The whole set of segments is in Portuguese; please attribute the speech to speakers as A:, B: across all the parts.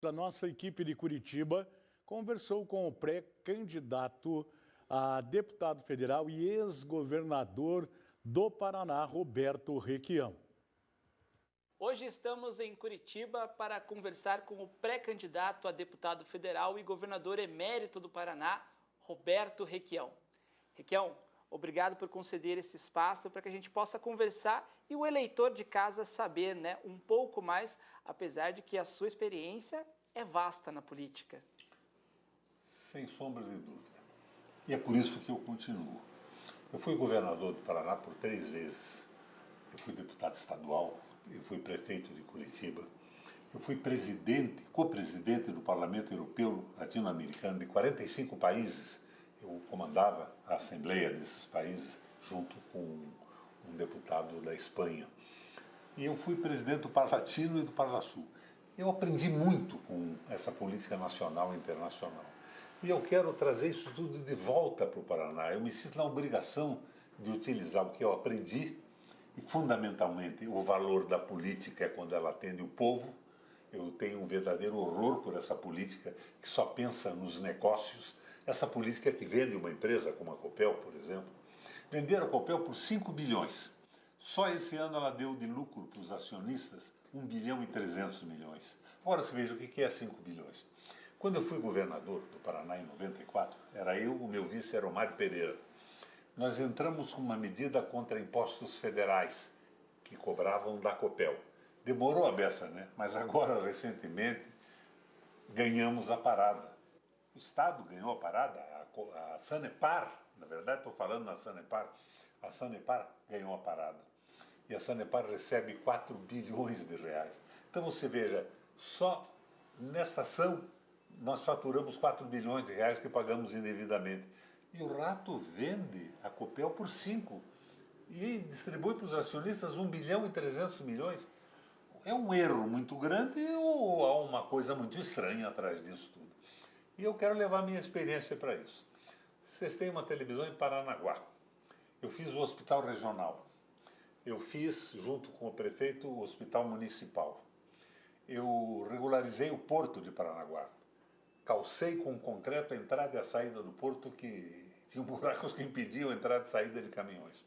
A: A nossa equipe de Curitiba conversou com o pré-candidato a deputado federal e ex-governador do Paraná, Roberto Requião.
B: Hoje estamos em Curitiba para conversar com o pré-candidato a deputado federal e governador emérito do Paraná, Roberto Requião. Requião, obrigado por conceder esse espaço para que a gente possa conversar e o eleitor de casa saber, um pouco mais, apesar de que a sua experiência é vasta na política.
C: Sem sombra de dúvida. E é por isso que eu continuo. Eu fui governador do Paraná por 3 vezes. Eu fui deputado estadual, eu fui prefeito de Curitiba, eu fui presidente, co-presidente do Parlamento Europeu Latino-Americano de 45 países. Eu comandava a Assembleia desses países junto com um deputado da Espanha. E eu fui presidente do Parlatino e do Parlasul. Eu aprendi muito com essa política nacional e internacional. E eu quero trazer isso tudo de volta para o Paraná. Eu me sinto na obrigação de utilizar o que eu aprendi e, fundamentalmente, o valor da política é quando ela atende o povo. Eu tenho um verdadeiro horror por essa política que só pensa nos negócios. Essa política que vende uma empresa como a Copel, por exemplo. Venderam a Copel por 5 bilhões. Só esse ano ela deu de lucro para os acionistas 1 bilhão e 300 milhões. Agora você veja o que é 5 bilhões. Quando eu fui governador do Paraná em 94, era eu, o meu vice era o Mário Pereira. Nós entramos com uma medida contra impostos federais que cobravam da Copel. Demorou a beça, né? Mas agora, recentemente, ganhamos a parada. O Estado ganhou a parada, a Sanepar, na verdade estou falando na Sanepar, a Sanepar ganhou a parada. E a Sanepar recebe 4 bilhões de reais. Então você veja, só nesta ação nós faturamos 4 bilhões de reais que pagamos indevidamente. E o rato vende a Copel por 5 e distribui para os acionistas 1 bilhão e 300 milhões. É um erro muito grande ou há uma coisa muito estranha atrás disso tudo? E eu quero levar minha experiência para isso. Vocês têm uma televisão em Paranaguá. Eu fiz o hospital regional. Eu fiz, junto com o prefeito, o hospital municipal. Eu regularizei o porto de Paranaguá. Calcei com concreto a entrada e a saída do porto, que tinham buracos que impediam a entrada e saída de caminhões.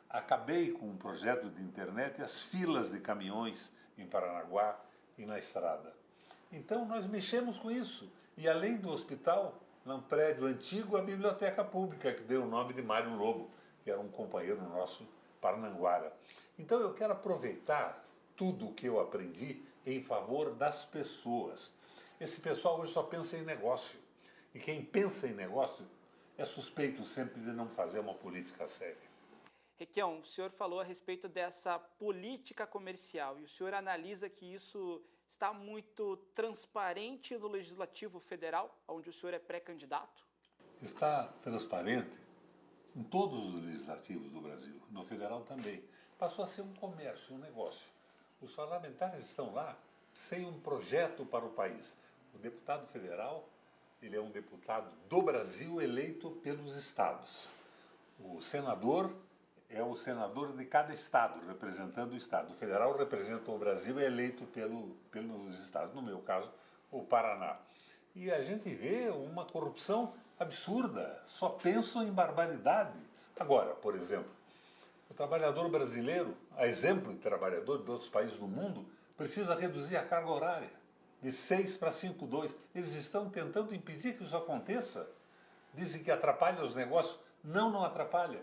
C: Acabei com um projeto de internet e as filas de caminhões em Paranaguá e na estrada. Então nós mexemos com isso. E além do hospital, num prédio antigo, a biblioteca pública, que deu o nome de Mário Lobo, que era um companheiro nosso, Parnanguara. Então eu quero aproveitar tudo o que eu aprendi em favor das pessoas. Esse pessoal hoje só pensa em negócio. E quem pensa em negócio é suspeito sempre de não fazer uma política séria.
B: Requião, o senhor falou a respeito dessa política comercial e o senhor analisa que isso está muito transparente no Legislativo Federal, onde o senhor é pré-candidato?
C: Está transparente em todos os legislativos do Brasil, no federal também. Passou a ser um comércio, um negócio. Os parlamentares estão lá sem um projeto para o país. O deputado federal, ele é um deputado do Brasil eleito pelos estados. O senador é o senador de cada estado, representando o estado. O federal representa o Brasil e é eleito pelos estados, no meu caso, o Paraná. E a gente vê uma corrupção absurda, só pensam em barbaridade. Agora, por exemplo, o trabalhador brasileiro, a exemplo de trabalhador de outros países do mundo, precisa reduzir a carga horária de 6 para 5,2. Eles estão tentando impedir que isso aconteça. Dizem que atrapalha os negócios. Não, não atrapalha.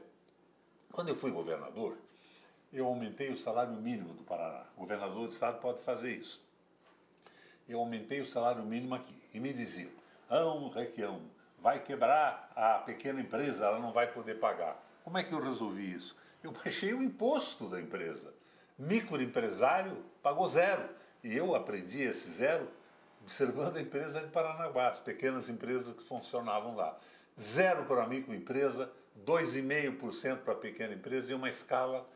C: Quando eu fui governador, eu aumentei o salário mínimo do Paraná. O governador do estado pode fazer isso. Eu aumentei o salário mínimo aqui. E me diziam, Requião, vai quebrar a pequena empresa, ela não vai poder pagar. Como é que eu resolvi isso? Eu baixei o imposto da empresa. Microempresário pagou 0. E eu aprendi esse 0 observando a empresa de Paranaguá, as pequenas empresas que funcionavam lá. 0 para a microempresa, 2,5% para a pequena empresa e uma escala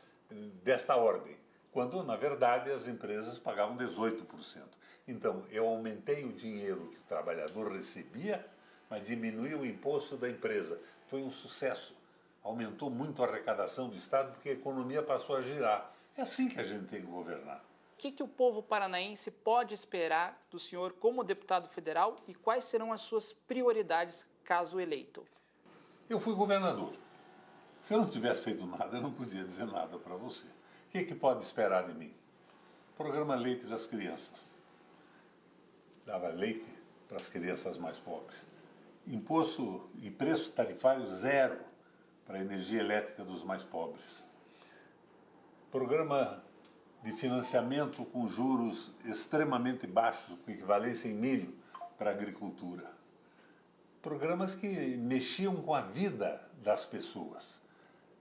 C: desta ordem, quando, na verdade, as empresas pagavam 18%. Então, eu aumentei o dinheiro que o trabalhador recebia, mas diminui o imposto da empresa. Foi um sucesso. Aumentou muito a arrecadação do Estado porque a economia passou a girar. É assim que a gente tem que governar.
B: O que o povo paranaense pode esperar do senhor como deputado federal e quais serão as suas prioridades caso eleito?
C: Eu fui governador. Se eu não tivesse feito nada, eu não podia dizer nada para você. O que pode esperar de mim? Programa Leite das Crianças. Dava leite para as crianças mais pobres. Imposto e preço tarifário zero para a energia elétrica dos mais pobres. Programa de financiamento com juros extremamente baixos, com equivalência em milho para a agricultura. Programas que mexiam com a vida das pessoas.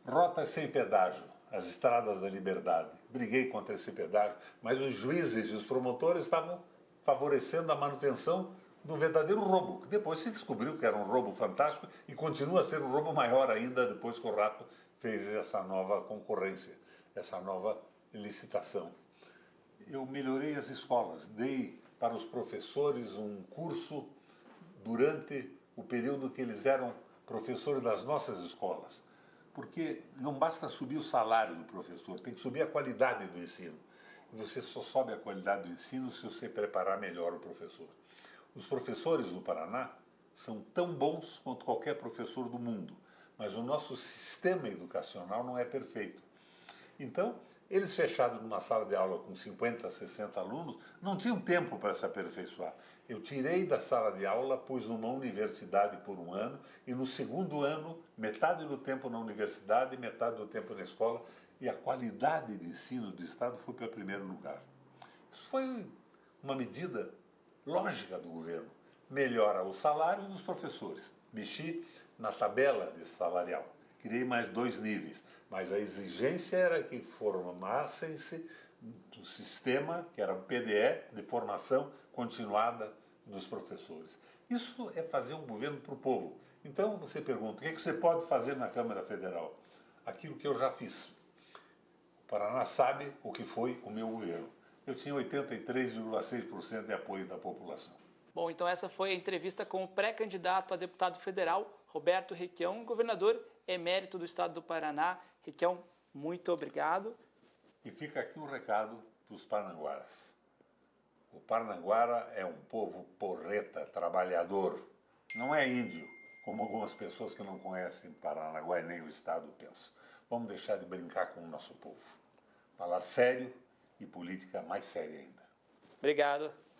C: Rotas sem pedágio, as estradas da liberdade. Briguei contra esse pedágio, mas os juízes e os promotores estavam favorecendo a manutenção do verdadeiro roubo, que depois se descobriu que era um roubo fantástico e continua a ser um roubo maior ainda depois que o Rato fez essa nova concorrência, essa nova licitação. Eu melhorei as escolas, dei para os professores um curso durante o período que eles eram professores das nossas escolas, porque não basta subir o salário do professor, tem que subir a qualidade do ensino. E você só sobe a qualidade do ensino se você preparar melhor o professor. Os professores do Paraná são tão bons quanto qualquer professor do mundo, mas o nosso sistema educacional não é perfeito. Então, eles fechados numa sala de aula com 50, 60 alunos, não tinham tempo para se aperfeiçoar. Eu tirei da sala de aula, pus numa universidade por um ano, e no segundo ano, metade do tempo na universidade e metade do tempo na escola, e a qualidade de ensino do Estado foi para o primeiro lugar. Isso foi uma medida lógica do governo. Melhora o salário dos professores. Mexi na tabela de salarial. Criei mais 2 níveis. Mas a exigência era que formassem-se do sistema, que era o PDE, de formação continuada dos professores. Isso é fazer um governo para o povo. Então você pergunta, o que você pode fazer na Câmara Federal? Aquilo que eu já fiz. O Paraná sabe o que foi o meu governo. Eu tinha 83,6% de apoio da população.
B: Bom, então essa foi a entrevista com o pré-candidato a deputado federal, Roberto Requião, governador emérito do estado do Paraná. Requião, muito obrigado.
C: E fica aqui um recado para os parnanguaras. O parnanguara é um povo porreta, trabalhador. Não é índio, como algumas pessoas que não conhecem Paranaguá e nem o estado pensam. Vamos deixar de brincar com o nosso povo. Falar sério e política mais séria ainda.
B: Obrigado.